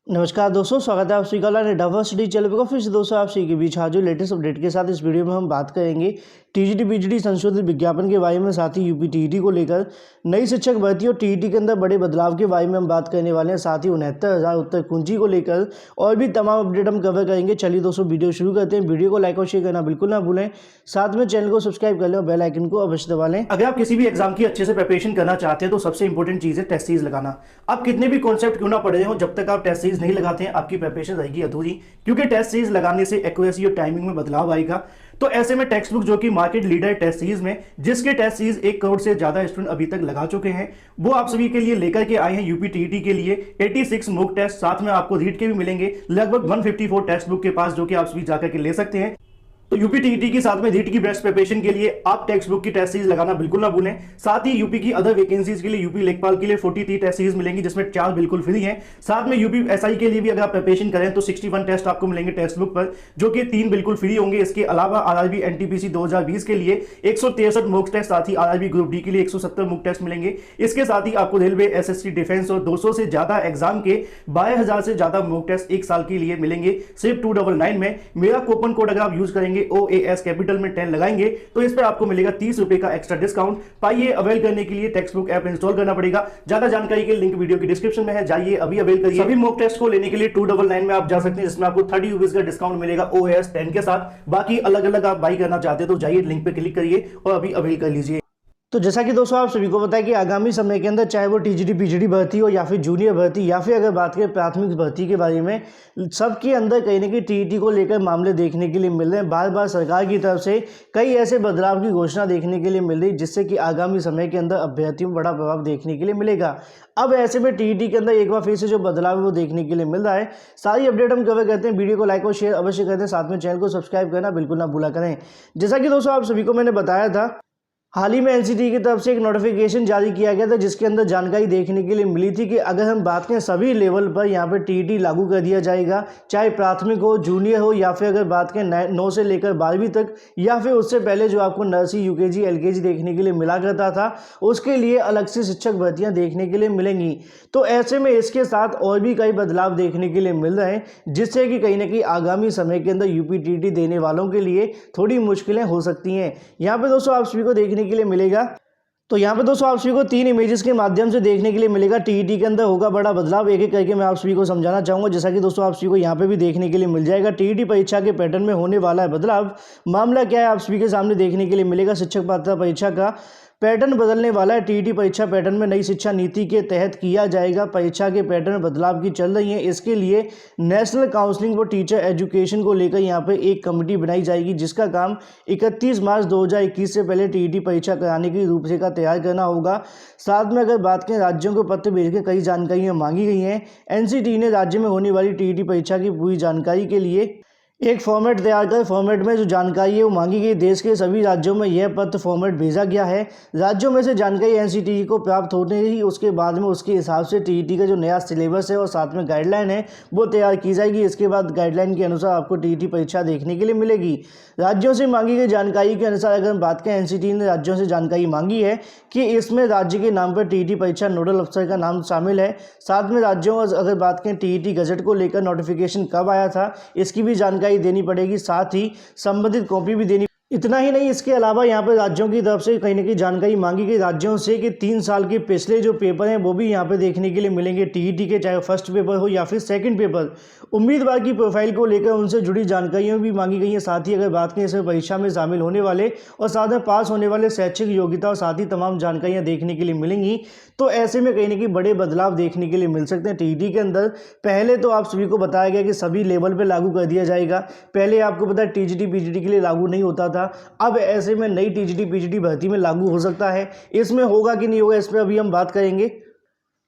नमस्कार दोस्तों, स्वागत है आप सभी का डाइवर्सिटी चैनल पर। फिर से दोस्तों आप सभी के बीच हाजिर लेटेस्ट अपडेट के साथ। इस वीडियो में हम बात करेंगे टीजीटी पीजीटी संशोधित विज्ञापन के बारे में, साथ ही यूपी टीईटी को लेकर नई शिक्षक भर्ती और टीईटी के अंदर बड़े बदलाव के बारे में हम बात करने वाले हैं। साथ ही 69,000 उत्तर कुंजी को लेकर और भी तमाम अपडेट हम कवर करेंगे। चलिए दोस्तों वीडियो शुरू करते हैं। वीडियो को लाइक और शेयर करना बिल्कुल ना भूलें, साथ में चैनल को सब्सक्राइब कर लें और बेल आइकन को अवश्य दबा लें। अगर आप किसी भी एग्जाम की अच्छे से प्रिपरेशन करना चाहते हैं तो सबसे इंपॉर्टेंट चीज़ है टेस्ट सीरीज लगाना। आप कितने भी कॉन्सेप्ट क्यों ना पढ़ रहे हो, जब तक आप टेस्ट सीरीज नहीं लगाते हैं आपकी प्रिपरेशन रहेगी अधूरी, क्योंकि टेस्ट सीरीज लगाने से एक्यूरेसी और टाइमिंग में बदलाव आएगा। तो ऐसे में टेक्स्ट बुक जो कि मार्केट लीडर है टेस्ट सीरीज में, जिसके टेस्ट सीरीज 1 करोड़ से ज्यादा स्टूडेंट अभी तक लगा चुके हैं, वो आप सभी के लिए लेकर के आए हैं यूपी टीईटी के लिए 86 मॉक टेस्ट। साथ में आपको रीड के भी मिलेंगे लगभग 154 टेक्स्ट बुक के पास, जो कि आप सभी जाकर के ले सकते हैं। तो यूपी टीईटी के साथ में रीट की बेस्ट प्रिपरेशन के लिए आप टेक्स्ट बुक की टेस्ट सीरीज लगाना बिल्कुल ना भूलें। साथ ही यूपी की अदर वैकेंसीज के लिए यूपी लेखपाल के लिए 43 टेस्ट सीरीज मिलेंगी, जिसमें 4 बिल्कुल फ्री हैं। साथ में यूपी एसआई के लिए भी अगर आप प्रिपरेशन करें तो 61 टेस्ट आपको मिलेंगे टेक्स्ट बुक पर, जो कि 3 बिल्कुल फ्री होंगे। इसके अलावा आरआरबी एनटीपीसी 2020 के लिए 163 मॉक टेस्ट, साथ ही आरआरबी ग्रुप डी के लिए 170 मॉक टेस्ट मिलेंगे। इसके साथ ही आपको रेलवे, एसएससी, डिफेंस और 200 से ज्यादा एग्जाम के 12,000 से ज्यादा मॉक टेस्ट 1 साल के लिए मिलेंगे सिर्फ 299 में। मेरा कूपन कोड अगर आप यूज करेंगे OAS कैपिटल में 10 लगाएंगे तो इस पर आपको मिलेगा 30 रुपए का एक्स्ट्रा डिस्काउंट। पाइए, अवेल करने के लिए टेक्स्ट बुक ऐप इंस्टॉल करना पड़ेगा। ज्यादा जानकारी के लिंक वीडियो की डिस्क्रिप्शन में है, जाइए अभी अवेल करिए। सभी मॉक टेस्ट को लेने के लिए 299 में आप जा सकते हैं, जिसमें आपको 30 रुपीज का डिस्काउंट मिलेगा OAS 10 के साथ। बाकी अलग अलग आप बाई करना चाहते हैं तो जाइए लिंक पे क्लिक करिए और अभी अवेल कर लीजिए। तो जैसा कि दोस्तों आप सभी को पता है कि आगामी समय के अंदर चाहे वो टीजीटी पीजीटी भर्ती हो या फिर जूनियर भर्ती या फिर अगर बात करें प्राथमिक भर्ती के बारे में, सबके अंदर कहीं ना कहीं टीईटी को लेकर मामले देखने के लिए मिल रहे हैं। बार बार सरकार की तरफ से कई ऐसे बदलाव की घोषणा देखने के लिए मिल रही है, जिससे कि आगामी समय के अंदर अभ्यर्थियों में बड़ा प्रभाव देखने के लिए मिलेगा। अब ऐसे में टीईटी के अंदर एक बार फिर से जो बदलाव है वो देखने के लिए मिल रहा है। सारी अपडेट हम कवर करते हैं। वीडियो को लाइक और शेयर अवश्य करते हैं, साथ में चैनल को सब्सक्राइब करना बिल्कुल ना भूला करें। जैसा कि दोस्तों आप सभी को मैंने बताया था, हाल ही में एनसीटी की तरफ से एक नोटिफिकेशन जारी किया गया था, जिसके अंदर जानकारी देखने के लिए मिली थी कि अगर हम बात करें सभी लेवल पर यहाँ पर टीईटी लागू कर दिया जाएगा, चाहे प्राथमिक हो, जूनियर हो, या फिर अगर बात करें 9 से लेकर 12वीं तक, या फिर उससे पहले जो आपको नर्सरी, यूकेजी, एलकेजी देखने के लिए मिला करता था, उसके लिए अलग से शिक्षक भर्तियाँ देखने के लिए मिलेंगी। तो ऐसे में इसके साथ और भी कई बदलाव देखने के लिए मिल रहे हैं, जिससे कि कहीं ना कहीं आगामी समय के अंदर यूपी टीईटी देने वालों के लिए थोड़ी मुश्किलें हो सकती हैं। यहाँ पर दोस्तों आप सभी को देखने के लिए मिलेगा। तो यहाँ पे दोस्तों आप सभी को 3 इमेजेस के माध्यम से देखने के लिए मिलेगा। टीईटी के अंदर होगा बड़ा बदलाव, एक एक करके मैं आप सभी को समझाना चाहूँगा। जैसा कि दोस्तों आप सभी को यहाँ पे भी देखने के लिए मिल जाएगा, टीईटी परीक्षा के पैटर्न में होने वाला है बदलाव। मामला क्या है आप सभी के सामने देखने के लिए मिलेगा। शिक्षक पात्रता परीक्षा का पैटर्न बदलने वाला है। टीईटी परीक्षा पैटर्न में नई शिक्षा नीति के तहत किया जाएगा। परीक्षा के पैटर्न बदलाव की चल रही है। इसके लिए national counselling for teacher education को लेकर यहाँ पे एक कमेटी बनाई जाएगी, जिसका काम 31 मार्च 2021 से पहले टीईटी परीक्षा कराने की रूपरेखा तैयार करना होगा। साथ में अगर बात करें, राज्यों को पत्र भेज के कई जानकारियाँ मांगी गई हैं। एनसीटी ने राज्य में होने वाली टीईटी परीक्षा की पूरी जानकारी के लिए एक फॉर्मेट तैयार कर, फॉर्मेट में जो जानकारी है वो मांगी गई। देश के सभी राज्यों में यह पत्र फॉर्मेट भेजा गया है। राज्यों में से जानकारी एनसीटी को प्राप्त होने ही उसके बाद में उसके हिसाब से टीईटी का जो नया सिलेबस है और साथ में गाइडलाइन है वो तैयार की जाएगी। इसके बाद गाइडलाइन के अनुसार आपको टीईटी परीक्षा देखने के लिए मिलेगी। राज्यों से मांगी गई जानकारी के अनुसार अगर हम बात करें, एनसीटी ने राज्यों से जानकारी मांगी है कि इसमें राज्य के नाम पर टीईटी परीक्षा नोडल अफसर का नाम शामिल है। साथ में राज्यों अगर बात करें टीईटी गजट को लेकर नोटिफिकेशन कब आया था, इसकी भी जानकारी देनी पड़ेगी, साथ ही संबंधित कॉपी भी देनी। इतना ही नहीं, इसके अलावा यहाँ पर राज्यों की तरफ से कहीं ना कहीं जानकारी मांगी गई राज्यों से कि 3 साल के पिछले जो पेपर हैं वो भी यहाँ पे देखने के लिए मिलेंगे टीईटी के, चाहे फर्स्ट पेपर हो या फिर सेकंड पेपर। उम्मीदवार की प्रोफाइल को लेकर उनसे जुड़ी जानकारियाँ भी मांगी गई हैं। साथ ही अगर बात करें इसमें परीक्षा में शामिल होने वाले और साथ में पास होने वाले शैक्षिक योग्यता और साथ ही तमाम जानकारियाँ देखने के लिए मिलेंगी। तो ऐसे में कहीं ना कहीं बड़े बदलाव देखने के लिए मिल सकते हैं टीईटी के अंदर। पहले तो आप सभी को बताया गया कि सभी लेवल पर लागू कर दिया जाएगा। पहले आपको पता है टीजीटी पीजीटी के लिए लागू नहीं होता था, अब ऐसे में नई टीजीटी पीजीटी भर्ती में लागू हो सकता है। इसमें होगा कि नहीं होगा इस पर अभी हम बात करेंगे,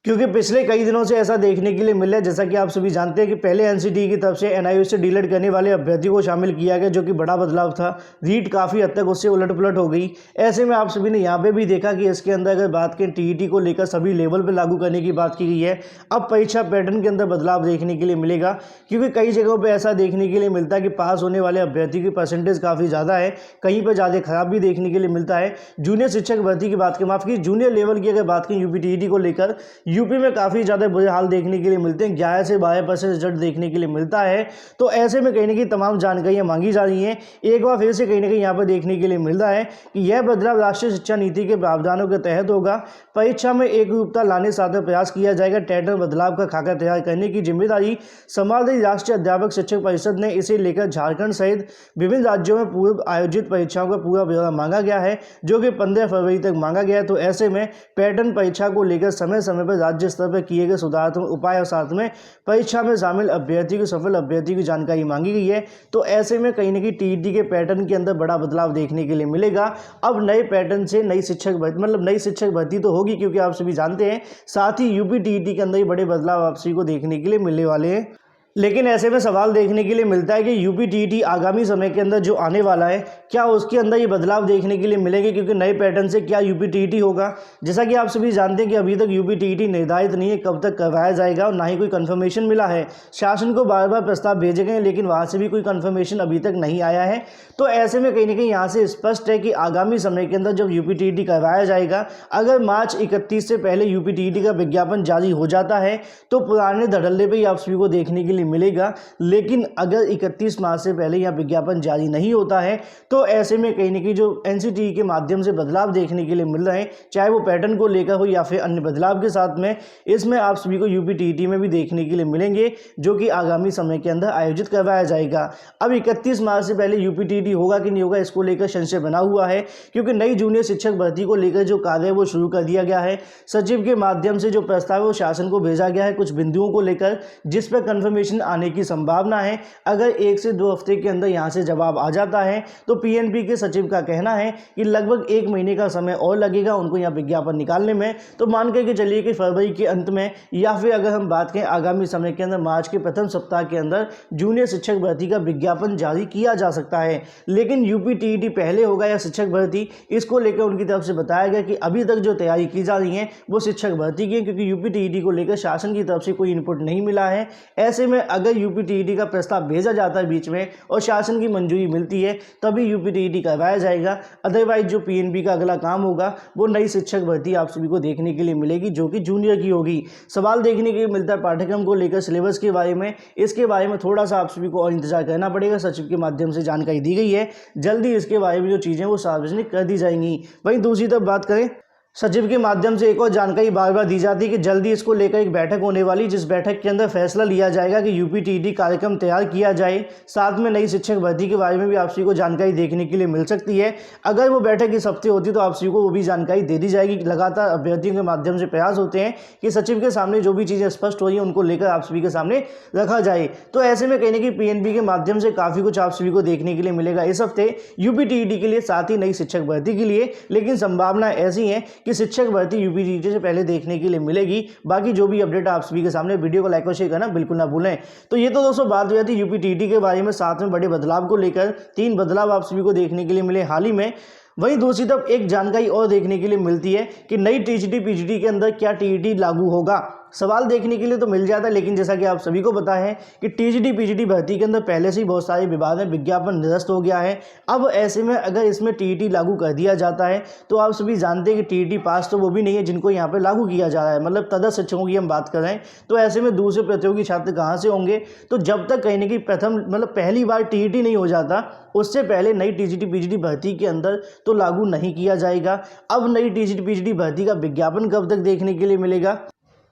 क्योंकि पिछले कई दिनों से ऐसा देखने के लिए मिल रहा है। जैसा कि आप सभी जानते हैं कि पहले एनसीटी की तरफ से एनआईओ से डीलेट करने वाले अभ्यर्थियों को शामिल किया गया, जो कि बड़ा बदलाव था। रीट काफ़ी हद तक उससे उलट पुलट हो गई। ऐसे में आप सभी ने यहाँ पे भी देखा कि इसके अंदर अगर बात करें टीईटी को लेकर सभी लेवल पर लागू करने की बात की गई है। अब परीक्षा पैटर्न के अंदर बदलाव देखने के लिए मिलेगा, क्योंकि कई जगहों पर ऐसा देखने के लिए मिलता है कि पास होने वाले अभ्यर्थी की परसेंटेज काफ़ी ज़्यादा है, कहीं पर ज़्यादा खराब भी देखने के लिए मिलता है। जूनियर शिक्षक भर्ती की बात करें, माफ की जूनियर लेवल की अगर बात करें यूपी टीईटी को लेकर, यूपी में काफ़ी ज़्यादा बुरे हाल देखने के लिए मिलते हैं, 11 से 12% रिजल्ट देखने के लिए मिलता है। तो ऐसे में कहीं ना कहीं तमाम जानकारियाँ मांगी जा रही हैं। एक बार फिर से कहीं ना कहीं यहाँ पर देखने के लिए मिल रहा है कि यह बदलाव राष्ट्रीय शिक्षा नीति के प्रावधानों के तहत होगा। परीक्षा में एकरूपता लाने साथ में प्रयास किया जाएगा। टेट में बदलाव का खाका तैयार करने की जिम्मेदारी संभाल रही राष्ट्रीय अध्यापक शिक्षक परिषद ने इसे लेकर झारखंड सहित विभिन्न राज्यों में पूर्व आयोजित परीक्षाओं का पूरा ब्यौरा मांगा गया है, जो कि 15 फरवरी तक मांगा गया है। तो ऐसे में पैटर्न परीक्षा को लेकर समय समय पर राज्य स्तर पर किए गए सुधारात्मक उपाय और साथ में परीक्षा में शामिल अभ्यर्थी को सफल अभ्यर्थी की जानकारी मांगी गई है। तो ऐसे में कहीं ना कहीं टीईटी के पैटर्न के अंदर बड़ा बदलाव देखने के लिए मिलेगा। अब नए पैटर्न से नई शिक्षक भर्ती नई शिक्षक भर्ती तो होगी, क्योंकि आप सभी जानते हैं, साथ ही यूपी टीईटी के अंदर ही बड़े बदलाव आप सभी को देखने के लिए मिलने वाले हैं। लेकिन ऐसे में सवाल देखने के लिए मिलता है कि यूपी टीईटी आगामी समय के अंदर जो आने वाला है, क्या उसके अंदर ये बदलाव देखने के लिए मिलेंगे, क्योंकि नए पैटर्न से क्या यूपी टीईटी होगा। जैसा कि आप सभी जानते हैं कि अभी तक यूपी टीईटी निर्धारित नहीं है कब तक करवाया जाएगा और ना ही कोई कंफर्मेशन मिला है। शासन को बार बार प्रस्ताव भेजे गए, लेकिन वहाँ से भी कोई कंफर्मेशन अभी तक नहीं आया है। तो ऐसे में कहीं ना कहीं यहाँ से स्पष्ट है कि आगामी समय के अंदर जब यूपी टीईटी करवाया जाएगा, अगर मार्च 31 से पहले यूपी टीईटी का विज्ञापन जारी हो जाता है तो पुराने धड़ल्ले पर ही आप सभी को देखने के लिए मिलेगा। लेकिन अगर 31 मार्च से पहले यह विज्ञापन जारी नहीं होता है तो ऐसे में कहीं ना कहीं जो एनसीटीई के माध्यम से बदलाव देखने के लिए मिल रहे हैं, चाहे वो पैटर्न को लेकर हो या फिर अन्य बदलाव के साथ में, इसमें आप सभी को यूपी टीईटी में भी देखने के लिए मिलेंगे, जो कि आगामी समय के अंदर आयोजित करवाया जाएगा। अब 31 मार्च से पहले यूपी टीईटी होगा कि नहीं होगा, इसको लेकर संशय बना हुआ है, क्योंकि नई जूनियर शिक्षक भर्ती को लेकर जो कार्य है वो शुरू कर दिया गया है। सचिव के माध्यम से जो प्रस्ताव है वो शासन को भेजा गया है कुछ बिंदुओं को लेकर, जिस पर कंफर्मेशन आने की संभावना है। अगर 1 से 2 हफ्ते के अंदर यहां से जवाब आ जाता है तो पीएनबी के सचिव का कहना है कि लगभग 1 महीने का समय और लगेगा उनको यहां विज्ञापन निकालने में। तो मान के चलिए कि फरवरी के अंत में या फिर अगर हम बात करें आगामी समय के अंदर मार्च के प्रथम सप्ताह के अंदर जूनियर शिक्षक भर्ती का विज्ञापन जारी किया जा सकता है। लेकिन यूपी टीईटी पहले होगा या शिक्षक भर्ती, इसको लेकर उनकी तरफ से बताया गया कि अभी तक जो तैयारी की जा रही है वो शिक्षक भर्ती की है, क्योंकि यूपी टीईटी को लेकर शासन की तरफ से कोई इनपुट नहीं मिला है। ऐसे में अगर यूपी टीईटी का प्रस्ताव भेजा जाता है बीच में और शासन की मंजूरी मिलती है तभी यूपी टीईटी करवाया जाएगा। अदरवाइज जो पीएनबी का अगला काम होगा वो नई शिक्षक भर्ती आप सभी को देखने के लिए मिलेगी, जो कि जूनियर की होगी। सवाल देखने के लिए मिलता है पाठ्यक्रम को लेकर, सिलेबस के बारे में, इसके बारे में थोड़ा सा आप सभी को और इंतजार करना पड़ेगा। सचिव के माध्यम से जानकारी दी गई है, जल्दी इसके बारे में जो चीज़ें वो सार्वजनिक कर दी जाएंगी। वहीं दूसरी तरफ बात करें, सचिव के माध्यम से एक और जानकारी बार बार दी जाती है कि जल्दी इसको लेकर एक बैठक होने वाली, जिस बैठक के अंदर फैसला लिया जाएगा कि यूपी टीईटी कार्यक्रम तैयार किया जाए। साथ में नई शिक्षक भर्ती के बारे में भी आप सभी को जानकारी देखने के लिए मिल सकती है। अगर वो बैठक इस हफ्ते होती तो आप सभी को वो भी जानकारी दे दी जाएगी। लगातार अभ्यर्थियों के माध्यम से प्रयास होते हैं कि सचिव के सामने जो भी चीज़ें स्पष्ट हो रही है उनको लेकर आप सभी के सामने रखा जाए। तो ऐसे में कहने की पीएनबी के माध्यम से काफ़ी कुछ आप सभी को देखने के लिए मिलेगा इस हफ्ते यूपी टीईटी के लिए, साथ ही नई शिक्षक भर्ती के लिए। लेकिन संभावना ऐसी है कि शिक्षक भर्ती यूपी टीईटी से पहले देखने के लिए मिलेगी। बाकी जो भी अपडेट आप सभी के सामने, वीडियो को लाइक और शेयर करना बिल्कुल ना भूलें। तो ये तो दोस्तों बात हो जाती है यूपी टीईटी के बारे में। साथ में बड़े बदलाव को लेकर 3 बदलाव आप सभी को देखने के लिए मिले हाल ही में। वहीं दूसरी तरफ एक जानकारी और देखने के लिए मिलती है कि नई टीजीटी पीजीटी के अंदर क्या टीईटी लागू होगा। सवाल देखने के लिए तो मिल जाता है, लेकिन जैसा कि आप सभी को पता है कि टीजीटी पीजीटी भर्ती के अंदर पहले से ही बहुत सारे विभाग में विज्ञापन निरस्त हो गया है। अब ऐसे में अगर इसमें टीईटी लागू कर दिया जाता है तो आप सभी जानते हैं कि टीईटी पास तो वो भी नहीं है जिनको यहाँ पे लागू किया जा रहा है, मतलब तदर्थ शिक्षकों की हम बात कर रहे हैं। तो ऐसे में दूसरे प्रतियोगी छात्र कहाँ से होंगे। तो जब तक कहीं ना कहीं प्रथम पहली बार टीईटी नहीं हो जाता उससे पहले नई टीजीटी पीजीटी भर्ती के अंदर तो लागू नहीं किया जाएगा। अब नई टीजीटी पीजीटी भर्ती का विज्ञापन कब तक देखने के लिए मिलेगा,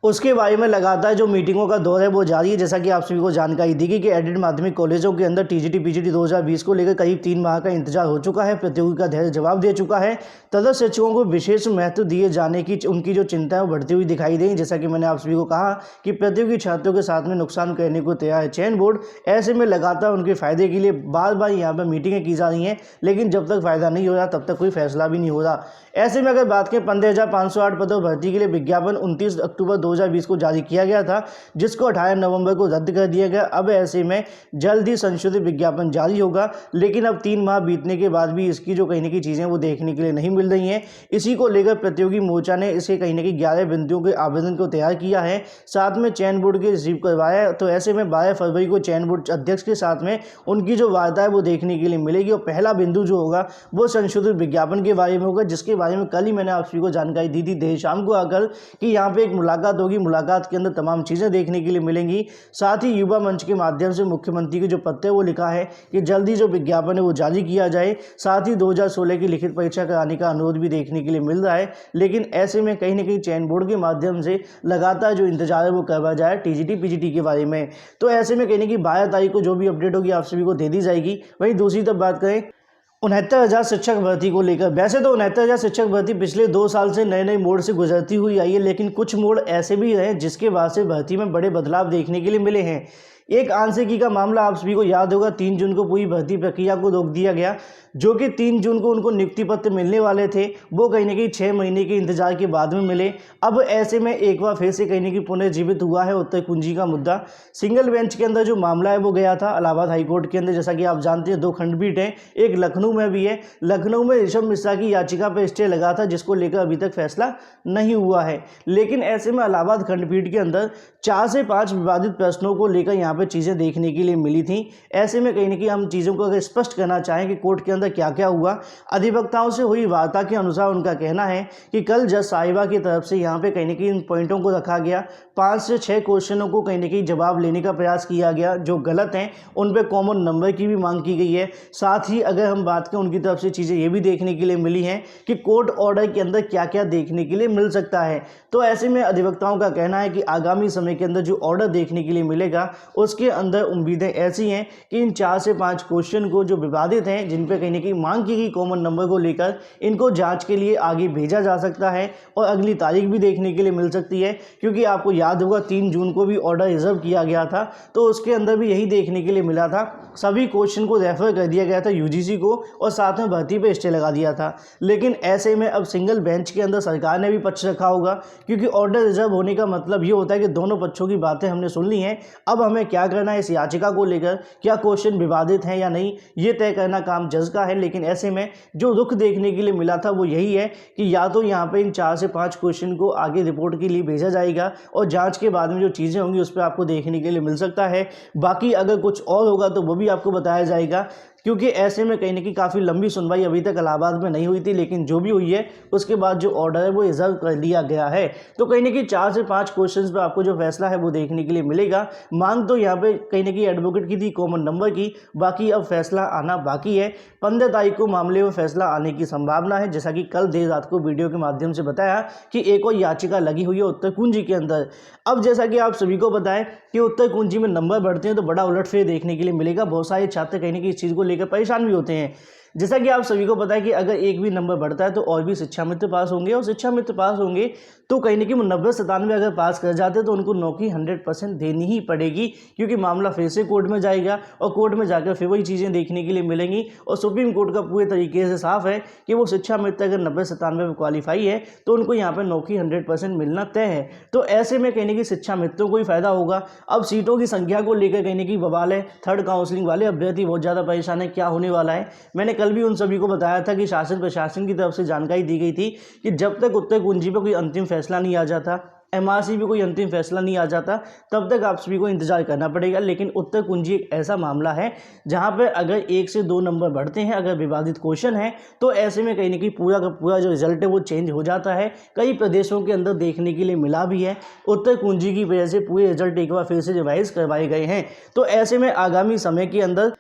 उसके बारे में लगातार जो मीटिंगों का दौर है वो जारी है। जैसा कि आप सभी को जानकारी दी गई कि एडेड माध्यमिक कॉलेजों के अंदर टीजीटी पीजीटी 2020 को लेकर करीब 3 माह का इंतजार हो चुका है। प्रतियोगी का धैर्य जवाब दे चुका है। तदर्थ शिक्षकों को विशेष महत्व दिए जाने की उनकी जो चिंता है वो बढ़ती हुई दिखाई देगी। जैसा कि मैंने आप सभी को कहा कि प्रतियोगी छात्रों के साथ में नुकसान करने को तैयार है चयन बोर्ड। ऐसे में लगातार उनके फायदे के लिए बार बार यहाँ पर मीटिंगें की जा रही हैं, लेकिन जब तक फायदा नहीं हो रहा तब तक कोई फैसला भी नहीं हो रहा। ऐसे में अगर बात करें 15,508 पदों भर्ती के लिए विज्ञापन 29 अक्टूबर 2020 को जारी किया गया था, जिसको 18 नवंबर को रद्द कर दिया गया। अब ऐसे में जल्द ही संशोधित विज्ञापन जारी होगा, लेकिन अब 3 माह बीतने के बाद भी इसकी जो कहीं ना कहीं चीज़ें वो देखने के लिए नहीं मिल रही हैं। इसी को लेकर प्रतियोगी मोर्चा ने इसे कहीं ना कहीं 11 बिंदुओं के आवेदन को तैयार किया है, साथ में चयन बोर्ड के रिसीव करवाया। तो ऐसे में 12 फरवरी को चयन बोर्ड अध्यक्ष के साथ में उनकी जो वार्ता है वो देखने के लिए मिलेगी। और पहला बिंदु जो होगा वो संशोधित विज्ञापन के बारे में होगा, जिसके बारे में कल ही मैंने आप सभी को जानकारी दी थी देर शाम को आकर कि यहाँ पे एक मुलाकात मुलाकात होगी, मुलाकात के अंदर तमाम चीज़ें देखने के लिए मिलेंगी। साथ ही युवा मंच के माध्यम से मुख्यमंत्री के जो पत्र है वो लिखा है कि जल्दी जो विज्ञापन है वो जारी किया जाए। साथ ही 2016 की लिखित परीक्षा कराने का अनुरोध भी देखने के लिए मिल रहा है। लेकिन ऐसे में कहीं ना कहीं चयन बोर्ड के माध्यम से लगातार जो इंतजार है वो करवाया जाए टीजीटी पीजीटी के बारे में। तो ऐसे में कहीं ना कहीं 12 तारीख को जो भी अपडेट होगी आप सभी को दे दी जाएगी। वहीं दूसरी तरफ बात करें 69,000 शिक्षक भर्ती को लेकर, वैसे तो 69,000 शिक्षक भर्ती पिछले 2 साल से नए नए मोड़ से गुजरती हुई आई है, लेकिन कुछ मोड़ ऐसे भी रहे जिसके बाद से भर्ती में बड़े बदलाव देखने के लिए मिले हैं। एक आंशिकी का मामला आप सभी को याद होगा, 3 जून को पूरी भर्ती प्रक्रिया को रोक दिया गया। जो कि 3 जून को उनको नियुक्ति पत्र मिलने वाले थे वो कहीं ना कहीं 6 महीने के इंतजार के बाद में मिले। अब ऐसे में एक बार फिर से कहीं ना कहीं पुनर्जीवित हुआ है उत्तर कुंजी का मुद्दा। सिंगल बेंच के अंदर जो मामला है वो गया था इलाहाबाद हाईकोर्ट के अंदर। जैसा कि आप जानते हैं 2 खंडपीठ हैं, एक लखनऊ में भी है। लखनऊ में ऋषभ मिश्रा की याचिका पर स्टे लगा था जिसको लेकर अभी तक फैसला नहीं हुआ है। लेकिन ऐसे में इलाहाबाद खंडपीठ के अंदर 4 से 5 विवादित प्रश्नों को लेकर यहाँ पे चीज़ें देखने के लिए मिली थी। ऐसे में कहीं ना कहीं हम चीज़ों को अगर स्पष्ट करना चाहें कि कोर्ट के अंदर क्या क्या हुआ, अधिवक्ताओं से हुई वार्ता के अनुसार उनका कहना है कि कल जज साहिबा की तरफ से यहाँ पे कहीं ना कहीं इन पॉइंटों को रखा गया। 5 से 6 क्वेश्चनों को कहीं ना कहीं जवाब लेने का प्रयास किया गया, जो गलत हैं उन पर कॉमन नंबर की भी मांग की गई है। साथ ही अगर हम बात करें उनकी तरफ से चीज़ें ये भी देखने के लिए मिली हैं कि कोर्ट ऑर्डर के अंदर क्या क्या देखने के लिए मिल सकता है। तो ऐसे में अधिवक्ताओं का कहना है कि आगामी समय के अंदर जो ऑर्डर देखने के लिए मिलेगा उसके अंदर उम्मीदें ऐसी हैं कि इन 4 से 5 क्वेश्चन को जो विवादित हैं, जिन पे कहीं ना कहीं मांग की गई कॉमन नंबर को लेकर, इनको जांच के लिए आगे भेजा जा सकता है और अगली तारीख भी देखने के लिए मिल सकती है। क्योंकि आपको याद होगा 3 जून को भी ऑर्डर रिजर्व किया गया था, तो उसके अंदर भी यही देखने के लिए मिला था। सभी क्वेश्चन को रेफर कर दिया गया था यूजीसी को और साथ में भर्ती पे स्टे लगा दिया था। लेकिन ऐसे में अब सिंगल बेंच के अंदर सरकार ने भी पक्ष रखा होगा, क्योंकि ऑर्डर रिजर्व होने का मतलब ये होता है कि दोनों पक्षों की बातें हमने सुन ली हैं। अब हमें क्या करना है इस याचिका को लेकर, क्या क्वेश्चन विवादित हैं या नहीं, ये तय करना काम जज का है। लेकिन ऐसे में जो रुख देखने के लिए मिला था वो यही है कि या तो यहाँ पे इन 4 से 5 क्वेश्चन को आगे रिपोर्ट के लिए भेजा जाएगा और जांच के बाद में जो चीज़ें होंगी उस पर आपको देखने के लिए मिल सकता है। बाकी अगर कुछ और होगा तो वो भी आपको बताया जाएगा, क्योंकि ऐसे में कहीं ना कहीं काफ़ी लंबी सुनवाई अभी तक इलाहाबाद में नहीं हुई थी। लेकिन जो भी हुई है उसके बाद जो ऑर्डर है वो रिजर्व कर लिया गया है। तो कहीं ना कहीं 4 से 5 क्वेश्चंस पे आपको जो फैसला है वो देखने के लिए मिलेगा। मांग तो यहाँ पे कहीं ना कहीं एडवोकेट की थी कॉमन नंबर की, बाकी अब फैसला आना बाकी है। 15 तारीख को मामले में फैसला आने की संभावना है। जैसा कि कल देर रात को वीडियो के माध्यम से बताया कि एक और याचिका लगी हुई है उत्तर कुंजी के अंदर। अब जैसा कि आप सभी को बताएं कि उत्तर कुंजी में नंबर बढ़ते हैं तो बड़ा उलटफेर देखने के लिए मिलेगा। बहुत सारे छात्र कहीं ना कहीं इस चीज़ को लेकर परेशान भी होते हैं। जैसा कि आप सभी को पता है कि अगर एक भी नंबर बढ़ता है तो और भी शिक्षा मित्र पास होंगे, और शिक्षा मित्र पास होंगे तो कहीं ना कहीं 90-97 अगर पास कर जाते हैं तो उनको नौकरी 100% देनी ही पड़ेगी, क्योंकि मामला फिर से कोर्ट में जाएगा और कोर्ट में जाकर फिर वही चीज़ें देखने के लिए मिलेंगी। और सुप्रीम कोर्ट का पूरे तरीके से साफ है कि वो शिक्षा मित्र अगर 90-97 में क्वालिफाई है तो उनको यहाँ पर नौकरी 100% मिलना तय है। तो ऐसे में कहीं ना कहीं शिक्षा मित्रों को ही फायदा होगा। अब सीटों की संख्या को लेकर कहीं ना कहीं बवाल है। थर्ड काउंसलिंग वाले अभ्यर्थी बहुत ज़्यादा परेशान है, क्या होने वाला है। मैंने कल भी उन सभी को बताया था कि शासन प्रशासन की तरफ से जानकारी दी गई थी कि जब तक उत्तर कुंजी पर कोई अंतिम फैसला नहीं आ जाता, एमआरसी पे कोई अंतिम फैसला नहीं आ जाता, तब तक आप सभी को इंतजार करना पड़ेगा। लेकिन उत्तर कुंजी एक ऐसा मामला है जहां पे अगर 1 से 2 नंबर बढ़ते हैं, अगर विवादित क्वेश्चन है, तो ऐसे में कहीं ना कहीं पूरा का पूरा जो रिजल्ट है वो चेंज हो जाता है। कई प्रदेशों के अंदर देखने के लिए मिला भी है। उत्तर कुंजी की वजह से पूरे रिजल्ट एक बार फिर से रिवाइज करवाए गए हैं। तो ऐसे में आगामी समय के अंदर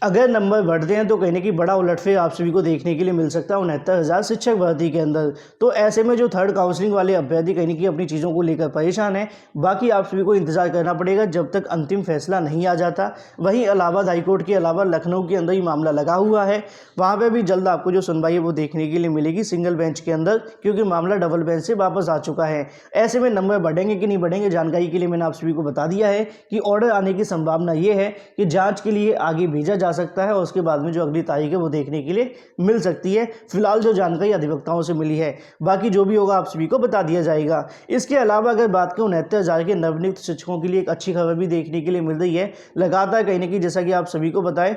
अगर नंबर बढ़ते हैं तो कहीं ना कहीं बड़ा उलटफेर आप सभी को देखने के लिए मिल सकता है 69,000 शिक्षक भर्ती के अंदर। तो ऐसे में जो थर्ड काउंसलिंग वाले अभ्यर्थी कहीं ना कहीं अपनी चीज़ों को लेकर परेशान है। बाकी आप सभी को इंतजार करना पड़ेगा जब तक अंतिम फैसला नहीं आ जाता। वहीं इलाहाबाद हाईकोर्ट के अलावा लखनऊ के अंदर ही मामला लगा हुआ है, वहाँ पर भी जल्द आपको जो सुनवाई है वो देखने के लिए मिलेगी सिंगल बेंच के अंदर, क्योंकि मामला डबल बेंच से वापस आ चुका है। ऐसे में नंबर बढ़ेंगे कि नहीं बढ़ेंगे, जानकारी के लिए मैंने आप सभी को बता दिया है कि ऑर्डर आने की संभावना ये है कि जाँच के लिए आगे भेजा जा सकता है और उसके बाद में जो अगली तारीख है वो देखने के लिए मिल सकती है। फिलहाल जो जानकारी अधिवक्ताओं से मिली है, बाकी जो भी होगा आप सभी को बता दिया जाएगा। इसके अलावा अगर बात करें 69,000 के नवनियुक्त शिक्षकों के लिए एक अच्छी खबर भी देखने के लिए मिल रही है। लगातार कहीं ना कहीं जैसा कि आप सभी को बताएं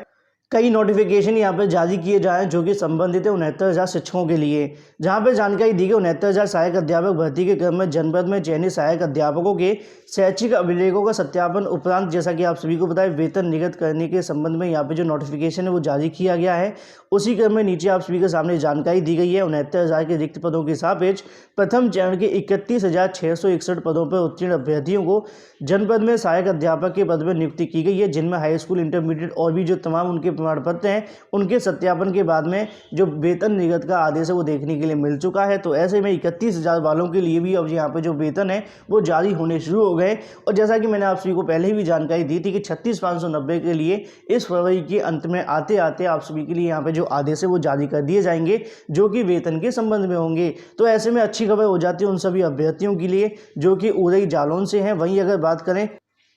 कई नोटिफिकेशन यहाँ पर जारी किए जाए जो कि संबंधित है 69,000 शिक्षकों के लिए, जहाँ पर जानकारी दी गई 69,000 सहायक अध्यापक भर्ती के क्रम में जनपद में चयनित सहायक अध्यापकों के शैक्षिक अभिलेखों का सत्यापन उपरांत जैसा कि आप सभी को पता है वेतन निर्गत करने के संबंध में यहाँ पे जो नोटिफिकेशन है वो जारी किया गया है। उसी क्रम में नीचे आप सभी के सामने जानकारी दी गई है 69,000 के रिक्त पदों के सापेक्ष प्रथम चरण के 31,661 पदों पर उत्तीर्ण अभ्यर्थियों को जनपद में सहायक अध्यापक के पद पर नियुक्ति की गई है, जिनमें हाई स्कूल, इंटरमीडिएट और भी जो तमाम उनके प्रमाण पत्र हैं उनके सत्यापन के बाद में जो वेतन निर्गत का आदेश है वो देखने के लिए मिल चुका है। तो ऐसे में 31,000 वालों के लिए भी अब यहाँ पे जो वेतन है वो जारी होने शुरू हो गए। और जैसा कि मैंने आप सभी को पहले ही भी जानकारी दी थी कि 36,590 के लिए इस फरवरी के अंत में आते आते आप सभी के लिए यहाँ पे जो आदेश है वो जारी कर दिए जाएंगे जो कि वेतन के संबंध में होंगे। तो ऐसे में अच्छी खबर हो जाती है उन सभी अभ्यर्थियों के लिए जो कि उदय जालौन से हैं। वहीं अगर बात करें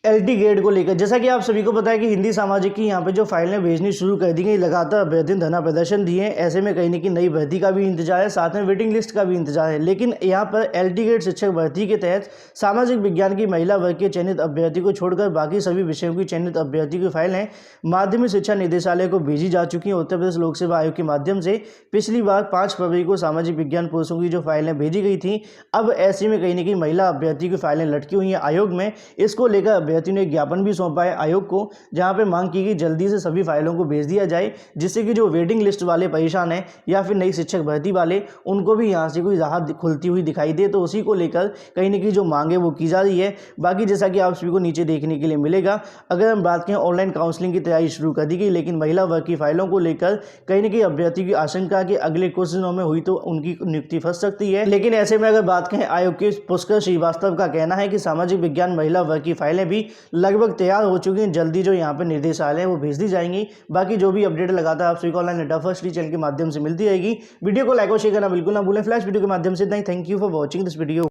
एलटी ग्रेड को लेकर, जैसा कि आप सभी को पता है कि हिंदी सामाजिक की यहाँ पे जो फाइलें भेजनी शुरू कर दी गई, लगातार अभ्यर्थी धरना प्रदर्शन दिए हैं। ऐसे में कहीं न कहीं नई भर्ती का भी इंतजार है, साथ में वेटिंग लिस्ट का भी इंतजार है। लेकिन यहाँ पर एलटी ग्रेड शिक्षक भर्ती के तहत सामाजिक विज्ञान की महिला वर्ग के चयनित अभ्यर्थी को छोड़कर बाकी सभी विषयों की चयनित अभ्यर्थी की फाइलें माध्यमिक शिक्षा निदेशालय को भेजी जा चुकी हैं। उत्तर प्रदेश लोक सेवा आयोग के माध्यम से पिछली बार 5 फरवरी को सामाजिक विज्ञान पुरुषों की जो फाइलें भेजी गई थी, अब ऐसे में कहीं न कहीं महिला अभ्यर्थी की फाइलें लटकी हुई हैं आयोग में। इसको लेकर अभ्यर्थी ने ज्ञापन भी सौंपा है आयोग को, जहां पे मांग की गई जल्दी से सभी फाइलों को भेज दिया जाए, जिससे कि जो वेटिंग लिस्ट वाले परेशान हैं या फिर नई शिक्षक भर्ती वाले, उनको भी यहां से कोई राहत खुलती हुई दिखाई दे। तो उसी को लेकर कहीं न कहीं जो मांग है वो की जा रही है। बाकी जैसा कि आप सभी को नीचे देखने के लिए मिलेगा, अगर हम बात करें ऑनलाइन काउंसलिंग की तैयारी शुरू कर दी गई, लेकिन महिला वर्ग की फाइलों को लेकर कहीं न कहीं अभ्यर्थी की आशंका कि अगले कुछ दिनों में हुई तो उनकी नियुक्ति फंस सकती है। लेकिन ऐसे में अगर बात करें आयोग के पुष्कर श्रीवास्तव का कहना है कि सामाजिक विज्ञान महिला वर्ग की फाइलें भी लगभग तैयार हो चुकी हैं, जल्दी जो यहाँ पे निर्देशालय है वो भेज दी जाएंगी। बाकी जो भी अपडेट लगाता है आप सभी को ऑनलाइन नेटा फर्स्ट चैनल के माध्यम से मिलती रहेगी। वीडियो को लाइक और शेयर करना बिल्कुल ना भूलें। फ्लैश वीडियो के माध्यम से इतना ही। Thank you for watching this video.